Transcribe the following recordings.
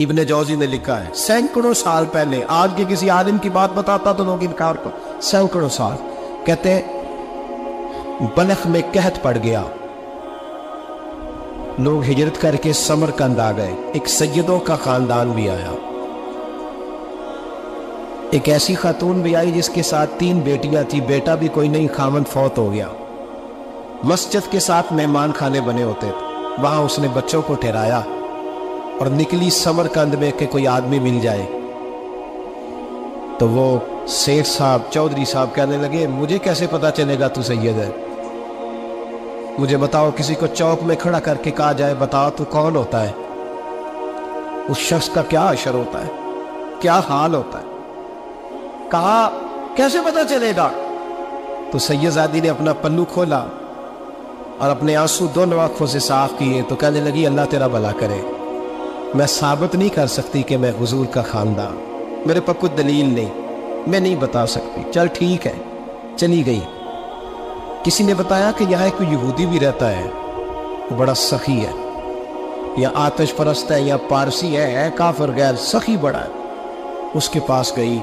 ابن جوزی نے لکھا ہے سینکڑوں سال پہلے، آج کے کسی عالم کی بات بتاتا تو لوگ انکار کو، سینکڑوں سال کہتے ہیں بلخ میں قحط پڑ گیا، لوگ ہجرت کر کے سمرقند آ گئے، ایک سیدوں کا خاندان بھی آیا، ایک ایسی خاتون بھی آئی جس کے ساتھ 3 بیٹیاں تھی، بیٹا بھی کوئی نہیں، خاوند فوت ہو گیا، مسجد کے ساتھ مہمان خانے بنے ہوتے تھے، وہاں اس نے بچوں کو ٹھہرایا اور نکلی سمرقند میں کہ کوئی آدمی مل جائے، تو وہ سیٹھ صاحب چودھری صاحب کہنے لگے مجھے کیسے پتا چلے گا تو سید ہے، مجھے بتاؤ، کسی کو چوک میں کھڑا کر کے کہا جائے بتاؤ تو کون ہوتا ہے، اس شخص کا کیا اشر ہوتا ہے، کیا حال ہوتا ہے، کہا کیسے پتا چلے گا؟ تو سید زادی نے اپنا پلو کھولا اور اپنے آنسو دونوں آنکھوں سے صاف کیے تو کہنے لگی اللہ تیرا بھلا کرے، میں ثابت نہیں کر سکتی کہ میں حضور کا خاندان، میرے پاس کوئی دلیل نہیں، میں نہیں بتا سکتی، چل ٹھیک ہے، چلی گئی۔ کسی نے بتایا کہ یہاں ایک یہودی بھی رہتا ہے، وہ بڑا سخی ہے، یا آتش پرست ہے یا پارسی ہے کافر غیر، سخی بڑا ہے، اس کے پاس گئی،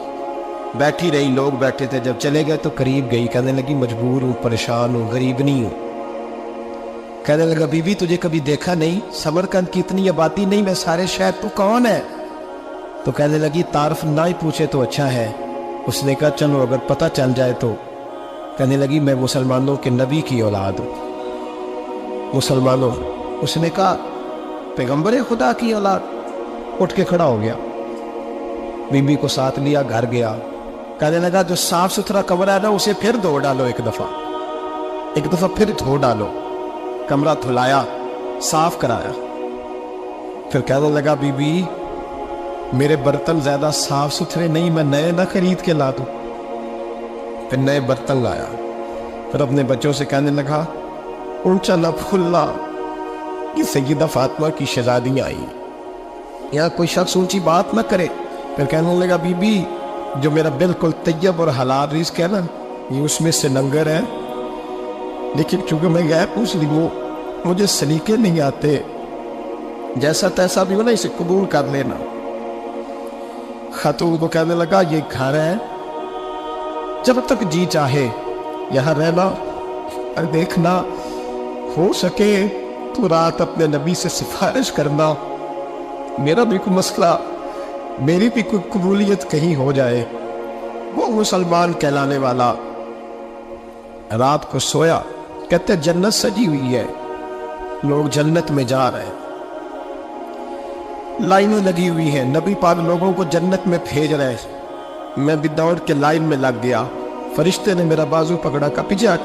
بیٹھی رہی، لوگ بیٹھے تھے، جب چلے گئے تو قریب گئی، کہنے لگی مجبور ہوں، پریشان ہوں، غریب نہیں ہوں، کہنے لگا بی بی تجھے کبھی دیکھا نہیں، سمرقند کی اتنی آبادی نہیں، میں سارے شہر، تو کون ہے؟ تو کہنے لگی تعارف نہ ہی پوچھے تو اچھا ہے، اس نے کہا چلو اگر پتہ چل جائے تو، کہنے لگی میں مسلمانوں کے نبی کی اولاد ہوں، مسلمانوں، اس نے کہا پیغمبر خدا کی اولاد، اٹھ کے کھڑا ہو گیا، بی بی کو ساتھ لیا، گھر گیا، کہنے لگا جو صاف ستھرا کمرہ ہے نا اسے پھر دھو ڈالو، ایک دفعہ پھر دھو ڈالو، کمرہ دھلایا، صاف کرایا، پھر کہنے لگا بی بی میرے برتن زیادہ صاف ستھرے نہیں، میں نئے نہ خرید کے لا دوں، پھر نئے برتن لایا، پھر اپنے بچوں سے کہنے لگا اونچا نہ پھولنا، یہ سیدہ فاطمہ کی شہزادیاں آئی، یہاں کوئی شخص اونچی بات نہ کرے، پھر کہنے لگا بی بی جو میرا بالکل طیب اور حلال رزق ہے نا، یہ اس میں سے لنگر ہے، لیکن چونکہ میں غیر مسلم ہوں، مجھے سلیقے نہیں آتے، جیسا تیسا بھی ہو نا اسے قبول کر لینا۔ خاتون کو کہنے لگا یہ گھر ہے، جب تک جی چاہے یہاں رہنا، اور دیکھنا ہو سکے تو رات اپنے نبی سے سفارش کرنا، میرا بھی کوئی مسئلہ، میری بھی کوئی قبولیت کہیں ہو جائے، وہ مسلمان کہلانے والا۔ رات کو سویا، کہتے جنت سجی ہوئی ہے، لوگ جنت میں جا رہے ہیں، لائنیں لگی ہوئی ہیں، نبی پاک لوگوں کو جنت میں بھیج رہے ہیں، میں بھی دوڑ کے لائن میں لگ گیا، فرشتے نے میرا بازو پکڑا کہ پیچھے ہٹ،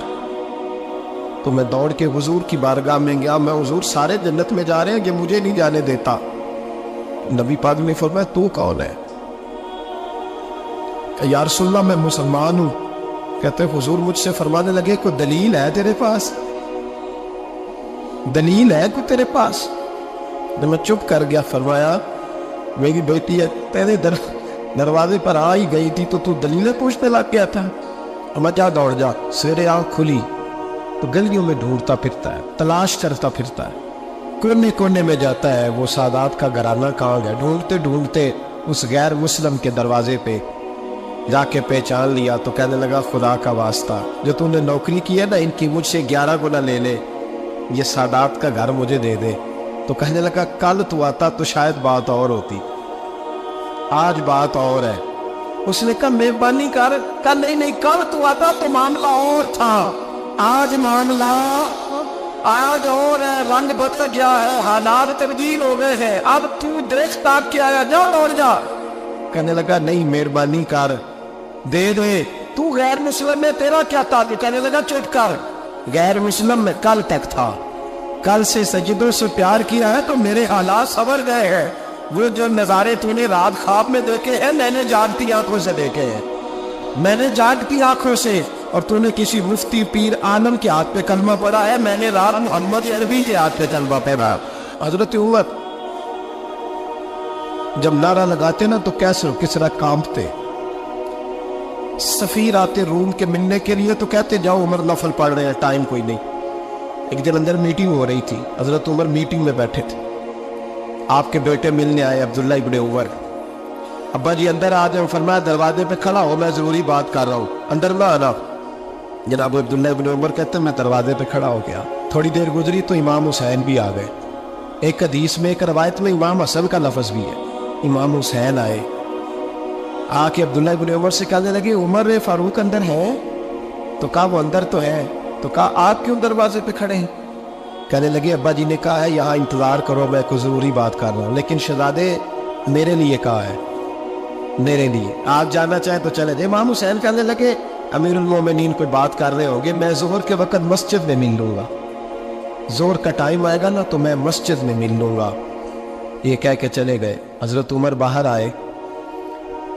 تو میں دوڑ کے حضور کی بارگاہ میں گیا، میں حضور سارے جنت میں جا رہے ہیں، یہ مجھے نہیں جانے دیتا۔ نبی پاک نے فرمایا تو کون ہے؟ کہ یا رسول اللہ میں مسلمان ہوں۔ کہتے حضور مجھ سے فرمانے لگے کوئی دلیل ہے تیرے پاس؟ دلیل ہے کوئی تیرے پاس؟ جب میں چپ کر گیا، فرمایا میری بیٹی ہے تیرے دروازے پر آ ہی گئی تھی تو دلیلیں پوچھنے لگ گیا تھا، میں جا دوڑ جا، سویرے آنکھ کھلی تو گلیوں میں ڈھونڈتا پھرتا ہے، تلاش کرتا پھرتا ہے، کونے کونے میں جاتا ہے، وہ سادات کا گھرانہ کہاں گیا، ڈھونڈتے ڈھونڈتے اس غیر مسلم کے دروازے پہ جا کے پہچان لیا، تو کہنے لگا خدا کا واسطہ جو تو نے نوکری کی ہے نا ان کی مجھ سے 11 گنا لے لے، یہ سادات کا گھر مجھے دے دے۔ تو کہنے لگا کل تو آتا تو شاید بات اور ہوتی، آج بات اور ہے۔ اس نے کہا مہربانی کر، کل نہیں کل تو آتا تو معاملہ اور تھا، آج معاملہ آج اور ہے، رنگ بدل گیا ہے، حالات تبدیل ہو گئے ہیں، اب تو درخت تاک کے آیا، جا دوڑ جا۔ کہنے لگا نہیں مہربانی کر، دے دے، تو غیر مسلم میں تیرا کیا تعلق؟ کہنے لگا چپ کر، غیر مسلم میں کل تک تھا، کل سے سجدوں سے پیار کیا ہے تو میرے حالات سنور گئے ہیں، وہ جو نظارے تو نے رات خواب میں دیکھے ہیں میں نے جاگتی آنکھوں سے دیکھے ہیں، میں نے جاگتی آنکھوں سے، اور تو نے کسی مفتی پیر عالم کے ہاتھ پہ کلمہ پڑھا ہے، میں نے رات محمد عربی کے ہاتھ پہ کلمہ پڑھا۔ حضرت عمر جب نعرہ لگاتے نا تو کیسے کس طرح کانپتے، سفیر آتے روم کے ملنے کے لیے تو کہتے جاؤ عمر نفل پڑھ رہے ہیں، ٹائم کوئی نہیں۔ ایک دن اندر میٹنگ ہو رہی تھی، حضرت عمر میٹنگ میں بیٹھے تھے، آپ کے بیٹے ملنے آئے عبداللہ ابن عمر. ابا جی اندر آ جائیں. فرمایا دروازے پہ کھڑا ہو, میں ضروری بات کر رہا ہوں, اندر نہ آنا. جناب عبداللہ ابن عمر کہتے ہیں میں دروازے پہ کھڑا ہو گیا. تھوڑی دیر گزری تو امام حسین بھی آ گئے. ایک حدیث میں ایک روایت میں امام حسن کا لفظ بھی ہے. امام حسین آئے, آ کے عبداللہ ابن عمر سے کہنے لگے عمر فاروق اندر ہے؟ تو کہا وہ اندر تو ہے. تو کہا آپ کیوں دروازے پہ کھڑے ہیں؟ کہنے لگے ابا جی نے کہا ہے یہاں انتظار کرو, میں کوئی ضروری بات کر رہا ہوں. لیکن شہزادے میرے لیے کہا ہے, میرے لیے, آپ جانا چاہیں تو چلے جائیں. امام حسین کہنے لگے امیر المومنین کوئی بات کر رہے ہوں گے, میں ظہر کے وقت مسجد میں مل لوں گا, ظہر کا ٹائم آئے گا نا تو میں مسجد میں مل لوں گا. یہ کہہ کے چلے گئے. حضرت عمر باہر آئے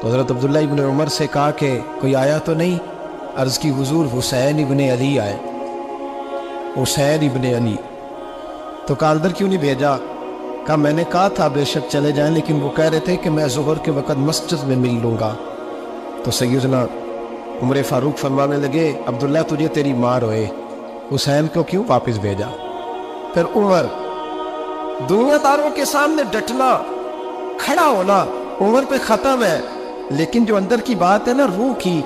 تو حضرت عبداللہ ابن عمر سے کہا کہ کوئی آیا تو نہیں؟ عرض کی حضور حسین ابن علی آئے. حسین ابن علی. تو کہا اندر کیوں نہیں بھیجا؟ کہا میں نے کہا تھا بے شک چلے جائیں, لیکن وہ کہہ رہے تھے کہ میں ظہر کے وقت مسجد میں مل لوں گا. تو سیدنا عمر فاروق فرمانے لگے عبداللہ تجھے تیری ماں روئے, حسین کو کیوں واپس بھیجا؟ پھر عمر دنیا داروں کے سامنے ڈٹنا, کھڑا ہونا عمر پہ ختم ہے, لیکن جو اندر کی بات ہے نا, روح کی,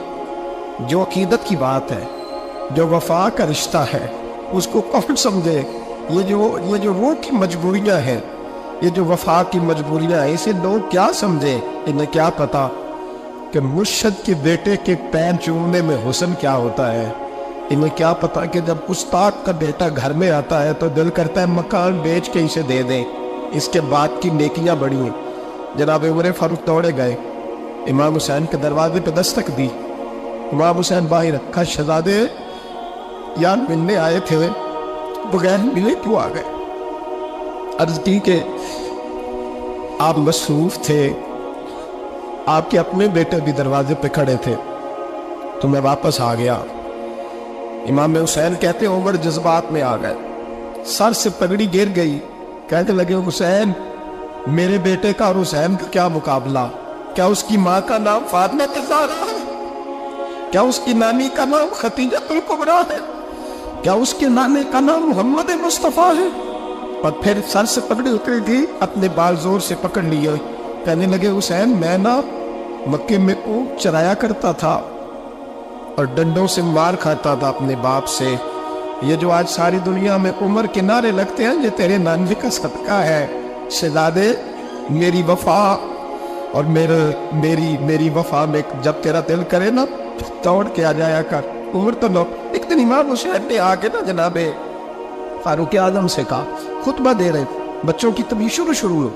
جو عقیدت کی بات ہے, جو وفا کا رشتہ ہے, اس کو کون سمجھے؟ یہ جو روح کی مجبوریاں ہیں, یہ جو وفا کی مجبوریاں ہیں, اسے لوگ کیا سمجھے؟ انہیں کیا پتا کہ مرشد کے بیٹے کے پیر چومنے میں حسن کیا ہوتا ہے. انہیں کیا پتا کہ جب استاد کا بیٹا گھر میں آتا ہے تو دل کرتا ہے مکان بیچ کے اسے دے دیں, اس کے بعد کی نیکیاں بڑی ہیں. جناب عمر فاروق دوڑے گئے, امام حسین کے دروازے پہ دستک دی. امام حسین باہر رکھا, شہزادے یار ملنے آئے تھے, بغیر ملے کیوں آ گئے؟ عرض کی کہ آپ مصروف تھے, آپ کے اپنے بیٹے بھی دروازے پہ کھڑے تھے, تو میں واپس آ گیا. امام حسین کہتے عمر جذبات میں آ گئے, سر سے پگڑی گر گئی. کہتے لگے حسین میرے بیٹے کا اور حسین کا کیا مقابلہ؟ کیا اس کی ماں کا نام فاطمہ الزہرا ہے؟ کیا اس کی نانی کا نام خدیجہ الکبریٰ ہے؟ کیا اس کے نانے کا نام محمد مصطفیٰ ہے؟ اور پھر سر سے پکڑی اتری تھی, اپنے بال زور سے پکڑ لیے. کہنے لگے حسین میں نا مکے میں اونٹ چرایا کرتا تھا اور ڈنڈوں سے مار کھاتا تھا اپنے باپ سے. یہ جو آج ساری دنیا میں عمر کے نعرے لگتے ہیں, یہ تیرے نانے کا صدقہ ہے. شہزادے میری وفا اور میری وفا میں جب تیرا دل کرے نا دوڑ کے آ جایا کر. عمر تو لو. ایک دن امام حسین نے آ کے نا جناب فاروق اعظم سے کہا, خطبہ دے رہے, بچوں کی تبھی شروع ہو,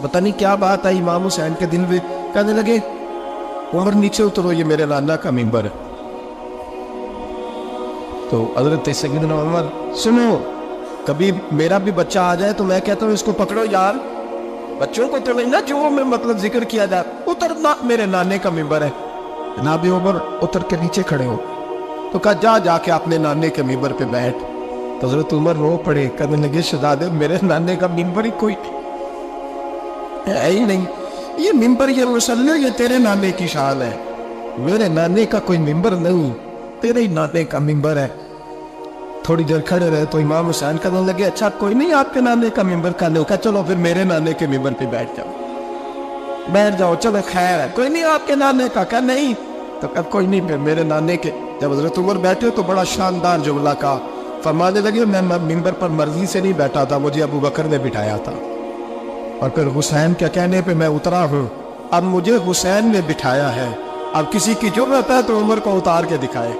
پتہ نہیں کیا بات ہے امام حسین کے دل میں. کہنے لگے عمر نیچے اترو, یہ میرے نانا کا ممبر ہے. تو حضرت سیدنا عمر سنو, کبھی میرا بھی بچہ آ جائے تو میں کہتا ہوں اس کو پکڑو یار, بچوں کو تو نہیں نا جو میں مطلب ذکر کیا جائے, اترنا میرے نانے کا ممبر ہے. جناب عمر اتر کے نیچے کھڑے ہو. تو کہا جا کے اپنے نانے کے ممبر پہ بیٹھ. تو حضرت عمر رو پڑے, کہنے لگے شہزادے میرے نانے کا ممبر ہی کوئی ہے ہی نہیں, یہ ممبر یہ مسلح یہ تیرے نانے کی شان ہے, میرے نانے کا کوئی ممبر نہیں, تیرے ہی نانے کا ممبر ہے. تھوڑی دیر کھڑے رہے تو امام حسین کہنے لگے اچھا کوئی نہیں آپ کے نانے کا ممبر کا نہیں, کہا چلو پھر میرے نانے کے ممبر پہ بیٹھ جاؤ, چلو خیر ہے, کوئی نہیں آپ کے نانے کا. کہا نہیں. تو کہا کوئی نہیں پھر میرے نانے کے. جب حضرت عمر بیٹھے تو بڑا شاندار جملہ کہا, فرمانے لگے میں ممبر پر مرضی سے نہیں بیٹھا تھا, مجھے ابو بکر نے بٹھایا تھا, اور پھر حسین کے کہنے پہ میں اترا ہوں, اب مجھے حسین نے بٹھایا ہے. اب کسی کی جرأت ہے تو عمر کو اتار کے دکھائے,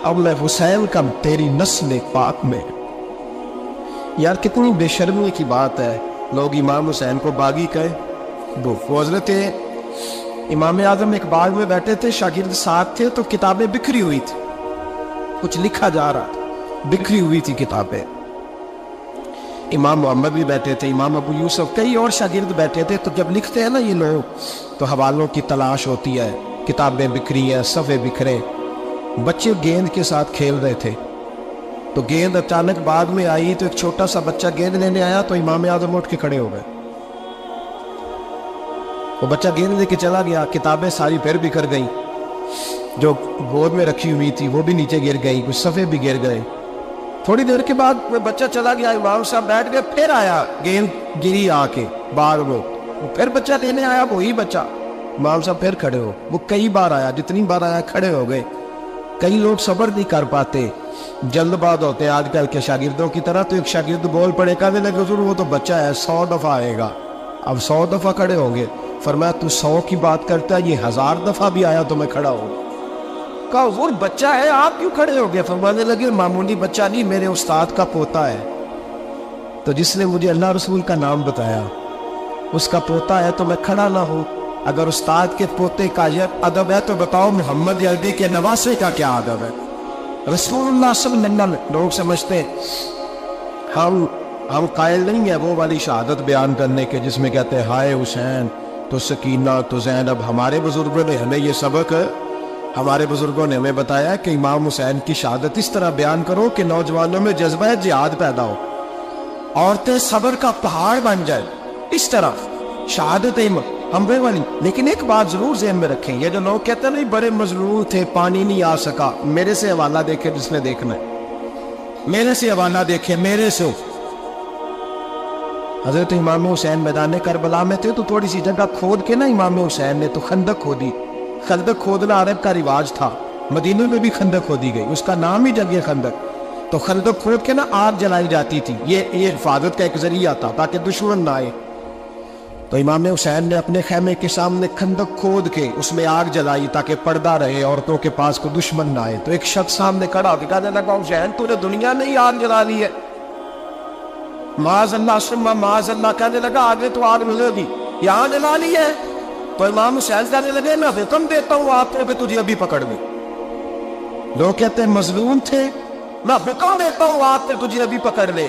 اب میں حسین کا تیری نسل پاک میں. یار کتنی بے شرمی کی بات ہے, لوگ امام حسین کو باغی کہے. وہ حضرت امام اعظم ایک باغ میں بیٹھے تھے, شاگرد ساتھ تھے, تو کتابیں بکھری ہوئی تھی, کچھ لکھا جا رہا تھا, بکھری ہوئی تھی کتابیں. امام محمد بھی بیٹھے تھے, امام ابو یوسف, کئی اور شاگرد بیٹھے تھے. تو جب لکھتے ہیں نا یہ لوگ تو حوالوں کی تلاش ہوتی ہے, کتابیں بکھری ہیں, صفحے بکھرے. بچے گیند کے ساتھ کھیل رہے تھے, تو گیند اچانک باغ میں آئی, تو ایک چھوٹا سا بچہ گیند لینے آیا, تو امام اعظم اٹھ کے کھڑے ہو گئے. وہ بچہ گیند لے کے چلا گیا, کتابیں ساری پھر بکھر گئیں, جو گود میں رکھی ہوئی تھی وہ بھی نیچے گر گئی, کچھ صفحے بھی گر گئے. تھوڑی دیر کے بعد وہ بچہ چلا گیا, امام صاحب بیٹھ گئے, پھر آیا, گیند گری آ کے بار وہ پھر بچہ لینے آیا, وہی بچہ. امام صاحب پھر کھڑے ہو, وہ کئی بار آیا, جتنی بار آیا کھڑے ہو گئے. کئی لوگ صبر نہیں کر پاتے, جلد باز ہوتے ہیں آج کل کے شاگردوں کی طرح. تو ایک شاگرد بول پڑے, کہنے لگے حضور وہ تو بچہ ہے 100 دفعہ آئے گا. اب 100 دفعہ کھڑے ہوں گے. فرمایا تو 100 کی بات کرتا ہے, یہ 1000 دفعہ بھی آیا تو میں کھڑا ہوں. کہا حضور بچہ ہے, آپ کیوں کھڑے ہو گئے؟ فرمانے لگے معمولی بچہ نہیں, میرے استاد کا پوتا ہے. تو جس نے مجھے اللہ رسول کا نام بتایا اس کا پوتا ہے تو میں کھڑا نہ ہوں. اگر استاد کے پوتے کا یہ ادب ہے تو بتاؤ محمد عربی کے نواسے کا کیا ادب ہے؟ رسول اللہ صلی اللہ علیہ وسلم. لوگ سمجھتے ہیں ہم قائل نہیں ہیں وہ والی شہادت بیان کرنے کے جس میں کہتے ہیں ہائے حسین تو سکینہ تو زینب. ہمارے بزرگوں نے ہمیں یہ سبق, ہمارے بزرگوں نے ہمیں بتایا کہ امام حسین کی شہادت اس طرح بیان کرو کہ نوجوانوں میں جذبہ جہاد پیدا ہو, عورتیں صبر کا پہاڑ بن جائے. اس طرح شہادت ہمبے والی. لیکن ایک بات ضرور ذہن میں رکھیں, یہ جو لوگ کہتے ہیں نہیں بڑے مظلوم تھے پانی نہیں آ سکا, میرے سے حوالہ دیکھے جس نے دیکھنا ہے, میرے سے حوالہ دیکھے, میرے سے. حضرت امام حسین میدان کربلا میں تھے تو تھوڑی سی جگہ کھود کے نا امام حسین نے تو خندق کھودی. خندق کھودنا عرب کا رواج تھا, مدینہ میں بھی خندق کھودی گئی, اس کا نام ہی جگہ خندق. تو خندق کھود کے نا آگ جلائی جاتی تھی, یہ حفاظت کا ایک ذریعہ تھا تاکہ دشمن نہ آئے. تو امام حسین نے اپنے خیمے کے سامنے خندق کھود کے اس میں آگ جلائی تاکہ پردہ رہے, عورتوں کے پاس کو دشمن نہ آئے. تو ایک شخص سامنے کھڑا ہو کے کہنے لگا حسین تو نے دنیا میں ہی آگ جلا لی ہے. معاذ اللہ ثم معاذ اللہ. کہنے لگا آگے تو آگ ملے گی, یہاں جلا لی ہے. تو امام حسین کہنے لگے میں حکم دیتا ہوں آپ کو تجھے ابھی پکڑ لیں. لوگ کہتے ہیں مظلوم تھے, میں حکم دیتا ہوں آپ کو تجھے ابھی پکڑ لے.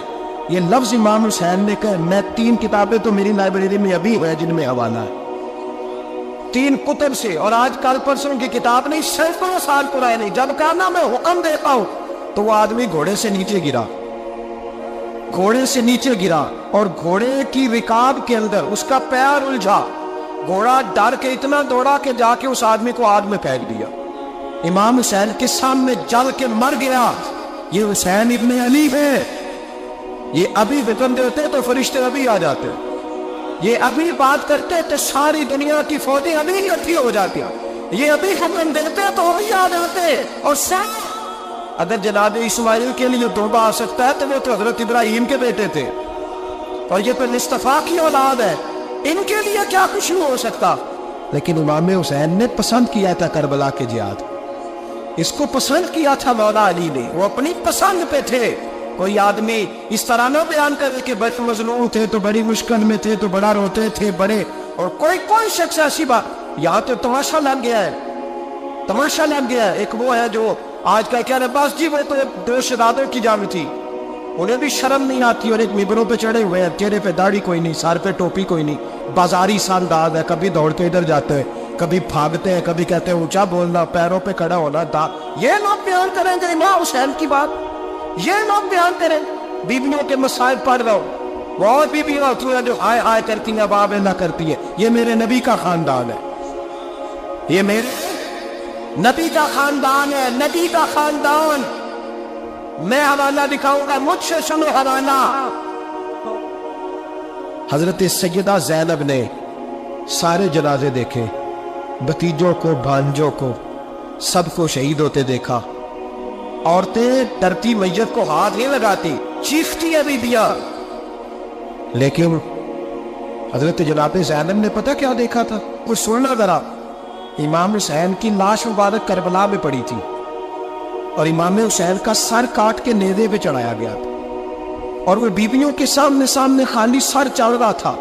یہ لفظ امام حسین نے کہا. میں 3 کتابیں تو میری لائبریری میں ابھی ہیں جن میں حوالہ ہے, 3 کتب سے, اور آج کل پرسوں کی کتاب نہیں, سینکڑوں سال پرانی. جب کہا نا میں حکم دیتا ہوں تو وہ آدمی گھوڑے سے نیچے گرا, گھوڑے سے نیچے گرا اور گھوڑے کی رکاب کے اندر اس کا پیر الجھا. گھوڑا ڈر کے اتنا دوڑا کہ جا کے اس آدمی کو آگ میں پھینک دیا. امام حسین کے سامنے جل کے مر گیا. یہ حسین ابن علی ہے. یہ ابھی حکم دیتے تو فرشتے ابھی آ جاتے, یہ ابھی بات کرتے تو ساری دنیا کی فوجیں ابھی اکٹھی ہو جاتی, یہ ابھی حکم دیتے تو ابھی آ جاتے. اور اگر جناب اسماعیل کے لیے توبہ آ سکتا ہے تو وہ تو حضرت ابراہیم کے بیٹے تھے, اور یہ پھر مصطفیٰ کی اولاد ہے, ان کے لیے کیا کچھ نہیں ہو سکتا. لیکن امام حسین نے پسند کیا تھا کربلا کے جہاد, اس کو پسند کیا تھا مولا علی نے, وہ اپنی پسند پہ تھے. کوئی آدمی اس طرح نہ بیان کرے کہ بڑے مظلوم تھے تو بڑی مشکل میں تھے تو بڑا روتے تھے بڑے, اور کوئی شخص ایسی بات. یہاں تو تماشا لگ گیا ہے, تماشا لگ گیا ہے. ایک وہ ہے جو آج کا کہہ رہے بس جی وہ تو 2 شہزادوں کی جنگ تھی, انہیں بھی شرم نہیں آتی, اور ایک ممبروں پہ چڑھے ہوئے ہیں, چہرے پہ داڑھی کوئی نہیں, سر پہ ٹوپی کوئی نہیں, بازاری سا انداز ہے, کبھی دوڑ کے ادھر جاتے ہیں, کبھی بھاگتے ہیں, کبھی کہتے ہیں اونچا بولنا, پیروں پہ کھڑا ہونا. یہ لوگ بیان کریں گے امام حسین کی بات, یہ لوگ بیان کریں. بیویوں کے مسائل پڑھ رہا ہوں, بہت بیویاں ہوتی ہیں جو آئے آئے کرتی ہیں, باب نہ کرتی ہے. یہ میرے نبی کا خاندان ہے, یہ میرے نبی کا خاندان ہے, نبی کا خاندان. میں حوالہ دکھاؤں گا, مجھ سے سنو حوالہ. حضرت سیدہ زینب نے سارے جنازے دیکھے, بھتیجوں کو, بھانجوں کو, سب کو شہید ہوتے دیکھا. عورتیں ڈرتی میت کو ہاتھ نہیں لگاتی, چیختی ہے بیبیاں. لیکن حضرت جناب زینب نے پتہ کیا دیکھا تھا؟ وہ سننا ذرا. امام حسین کی لاش مبارک کربلا میں پڑی تھی, اور امام حسین کا سر کاٹ کے نیزے پہ چڑھایا گیا تھا, اور وہ بیویوں کے سامنے خالی سر چل رہا تھا,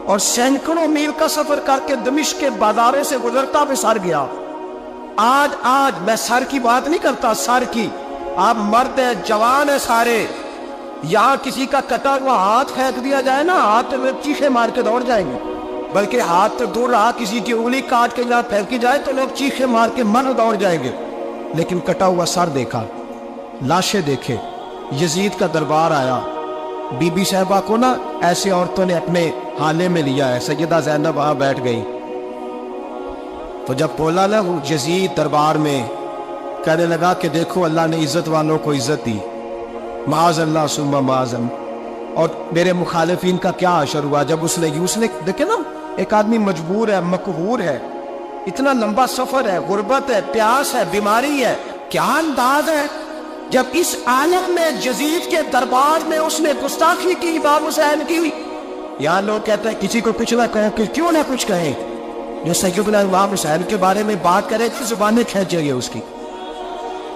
اور سینکڑوں میل کا سفر کر کے دمشق کے بازاروں سے گزرتا ہوئے سر گیا. آج میں سر کی بات نہیں کرتا, سر کی. آپ مرد ہیں, جوان ہیں سارے, یہاں کسی کا کٹا ہوا ہاتھ پھینک دیا جائے نا, ہاتھ میں چیخے مار کے دوڑ جائیں گے. بلکہ ہاتھ تو دور رہا, کسی کی انگلی کاٹ کے یہاں پھینکی جائے تو لوگ چیخے مار کے مر دوڑ جائیں گے. لیکن کٹا ہوا سر دیکھا, لاشیں دیکھے. یزید کا دربار آیا, بی بی صاحبہ کو نا ایسے عورتوں نے اپنے حالے میں لیا ہے. سیدہ زینب وہاں بیٹھ گئی, تو جب بولا نا یزید دربار میں, کہنے لگا کہ دیکھو اللہ نے عزت والوں کو عزت دی, معاذ اللہ ثم معاذ اللہ۔ اور میرے مخالفین کا کیا حشر ہوا جب اس نے دیکھے نا، ایک آدمی مجبور ہے، مقہور ہے، اتنا لمبا سفر ہے، غربت ہے، پیاس ہے، بیماری ہے، کیا انداز ہے جب اس عالم میں یزید کے دربار میں اس نے گستاخی کی امام حسین کی۔ یہاں لوگ کہتے ہیں کسی کو کچھ نہ کہیں، کہ کیوں نہ کچھ کہیں، جو سیدنا امام حسین کے بارے میں بات کرے تو زبانیں کھینچے گے اس کی،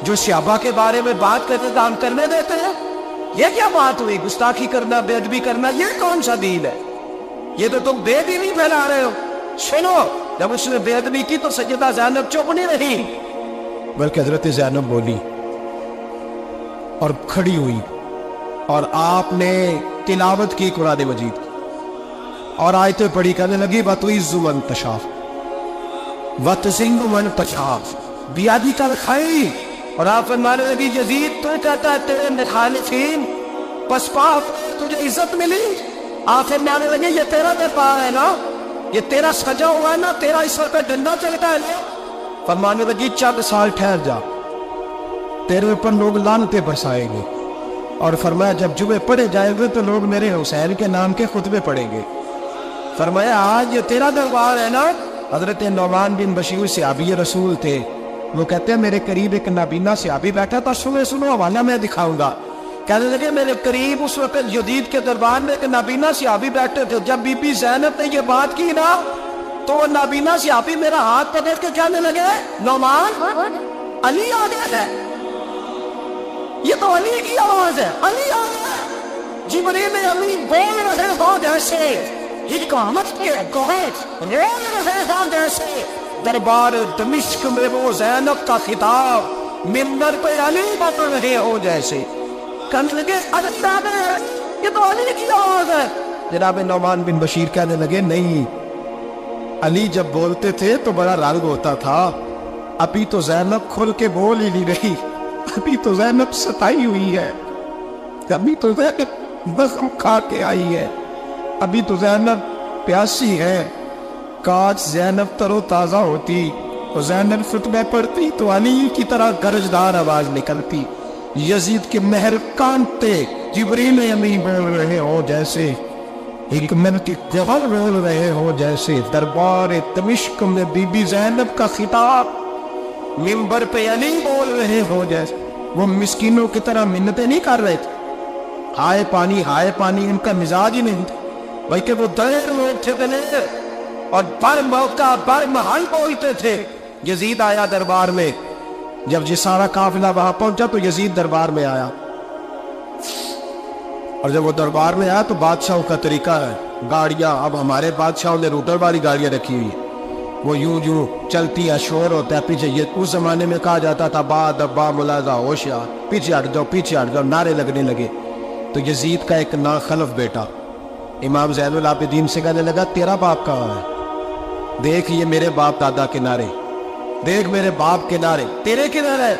جو صحابہ کے بارے میں بات کرتے تو ہم کرنے دیتے ہیں۔ یہ کیا بات ہوئی؟ گستاخی کرنا، بے ادبی کرنا، یہ کون سا دین ہے؟ یہ تو تم بے دینی پھیلا رہے ہو۔ سنو، جب اس نے بے ادبی کی تو سیدہ زینب چپ نہیں رہی، بلکہ حضرت زینب بولی اور کھڑی ہوئی، اور آپ نے تلاوت کی قرآن مجید کی اور آیتیں پڑھی، کہنے لگی وَتُعِزُّ مَن تَشَاءُ وَتُذِلُّ مَن تَشَاءُ بِیَدِکَ الْخَیرُ۔ اور آپ فرمانے لگی یزید تو کہتا ہے تیرے مخالفین پسپا تجھے عزت ملی، آپ فرمانے لگے یہ تیرا دربار ہے نا، یہ تیرا سجا ہوا ہے نا، تیرا اس وقت ڈنڈا چلتا ہے نا۔ فرمانے لگی چند سال ٹھہر جا، تیرے اوپر لوگ لعنتیں برسائیں گے، اور فرمایا جب جمعے پڑھے جائیں گے تو لوگ میرے حسین کے نام کے خطبے پڑھیں گے۔ فرمایا آج یہ تیرا دربار ہے نا۔ حضرت نعمان بن بشیر صحابی رسول تھے، وہ کہتے ہیں میرے قریب ایک نابینا صحابی بیٹھا تھا، سنو حوالہ میں دکھاؤں گا۔ کہنے لگے میرے قریب اس وقت یزید کے دربار میں ایک نابینا صحابی بیٹھے تھے، جب بی بی زینب نے یہ بات کی نا تو وہ نابینا صحابی میرا ہاتھ پکڑ کے کہنے لگے نعمان علی آ گیا ہے، یہ تو علی کی آواز ہے، علی آ گیا ہے۔ جبریل علی بول رہے ہو جیسے حکامت کے گوہت بول رہے ہو جیسے دربار دمشق میں وہ زینب کا خطاب منبر پہ علی بول رہے ہو جیسے، کہنے لگے یہ تو علی کی آواز ہے۔ جناب نعمان بن بشیر کہنے لگے نہیں، علی جب بولتے تھے تو بڑا رنگ ہوتا تھا، ابھی تو زینب کھل کے بول ہی نہیں رہی، ابھی تو زینب ستائی ہوئی ہے، ابھی تو زینب زخم کھا کے آئی ہے، ابھی تو زینب پیاسی ہے۔ کاش زینب تر و تازہ ہوتی اور زینب خطبہ پڑھتی تو علی کی طرح گرجدار آواز نکلتی، یزید کے مہر کانتے جبریل امی بول رہے ہو جیسے، حکمت کے جوہر بول رہے ہو جیسے، دربار دمشق میں بی بی زینب کا خطاب منبر پہ علی بول رہے ہو جیسے۔ وہ مسکینوں کی طرح منتیں نہیں کر رہے تھے، ہائے پانی ان کا مزاج ہی نہیں تھا، بلکہ وہ دلیر لوگ تھے اور بر موقع بر محل بولتے تھے۔ یزید آیا دربار میں، جب یہ سارا قافلہ وہاں پہنچا تو یزید دربار میں آیا، اور جب وہ دربار میں آیا تو بادشاہوں کا طریقہ ہے، گاڑیاں اب ہمارے بادشاہوں نے روٹر والی گاڑیاں رکھی ہوئی ہیں، وہ یوں چلتی ہے، شور ہوتا ہے پیچھے۔ یہ اس زمانے میں کہا جاتا تھا با دبا ملازہ ہوشیار، پیچھے ہٹ جاؤ، نعرے لگنے لگے۔ تو یزید کا ایک ناخلف بیٹا امام زین العابدین سے کہنے لگا تیرا باپ کہاں ہے؟ دیکھ یہ میرے باپ دادا کے نعرے، دیکھ میرے باپ کے نعرے، تیرے کے نعرے۔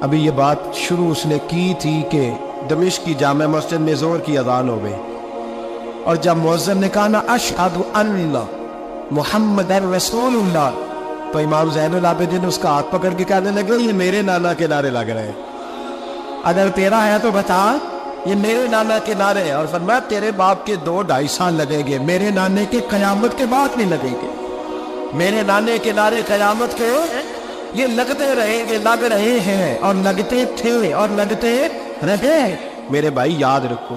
ابھی یہ بات شروع اس نے کی تھی کہ دمشق کی جامع مسجد میں زور کی اذان ہو گئی، اور جب مؤذن نے کہا نا اشہد ان محمد رسول اللہ، تو امام زین العابدین اس کا ہاتھ پکڑ کے کہنے لگے یہ میرے نانا کے نعرے لگ رہے ہیں، اگر تیرا ہے تو بتا، یہ میرے نانا کے نعرے ہیں۔ اور فرمایا تیرے باپ کے 2-2.5 سال لگیں گے، میرے نانے کے قیامت کے بعد نہیں لگیں گے، میرے نانے کے نعرے قیامت کے یہ لگتے رہیں گے، لگ رہے ہیں اور لگتے تھے اور لگتے رہے۔ میرے بھائی یاد رکھو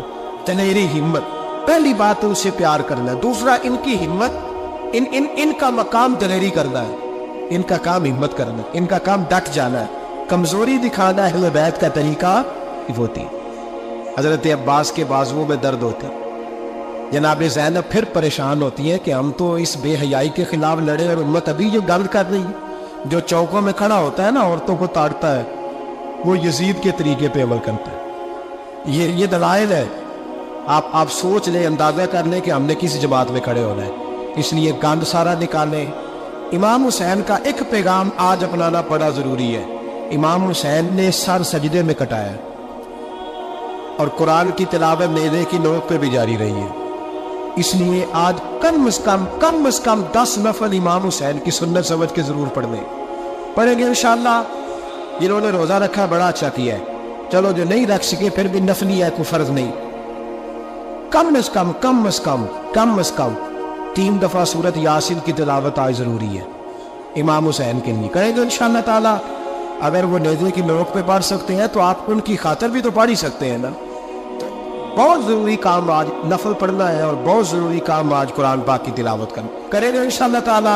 دلیری ہمت، پہلی بات ان سے پیار کرنا ہے، دوسرا ان کی ہمت، ان کا مقام دلیری کرنا ہے، ان کا کام ہمت کرنا ہے، ان کا کام ڈٹ جانا ہے، کمزوری دکھانا اہل بیت کا طریقہ ہوتی۔ حضرت عباس کے بازوؤں میں درد ہوتا ہے، جناب زینب پھر پریشان ہوتی ہے کہ ہم تو اس بے حیائی کے خلاف لڑے اور امت ابھی جو گل کر رہی ہے، جو چوکوں میں کھڑا ہوتا ہے نا عورتوں کو تاڑتا ہے، وہ یزید کے طریقے پہ عمل کرتا ہے۔ یہ دلائل ہے، آپ سوچ لیں، اندازہ کر لیں کہ ہم نے کس جماعت میں کھڑے ہونا ہے، اس لیے گند سارا نکالیں۔ امام حسین کا ایک پیغام آج اپنانا بڑا ضروری ہے۔ امام حسین نے سر سجدے میں کٹایا اور قرآن کی تلاوت نیزے کی نوک پہ بھی جاری رہی ہے، اس لیے آج کم از کم 10 نفل امام حسین کی سنت سمجھ کے ضرور پڑھیں گے انشاءاللہ۔ جنہوں نے روزہ رکھا بڑا اچھا کیا ہے، چلو جو نہیں رکھ سکے پھر بھی نفلی ہے، کوئی فرض نہیں، کم از کم 3 دفعہ سورت یاسین کی تلاوت آج ضروری ہے امام حسین کے لیے. کریں گے انشاءاللہ تعالی. اگر وہ نیزے کی نوک پہ پڑھ سکتے ہیں تو آپ ان کی خاطر بھی تو پڑھ ہی سکتے ہیں نا. بہت ضروری کام آج نفل پڑھنا ہے، اور بہت ضروری کام آج قرآن پاک کی تلاوت کرنا. کریں گے انشاءاللہ تعالی.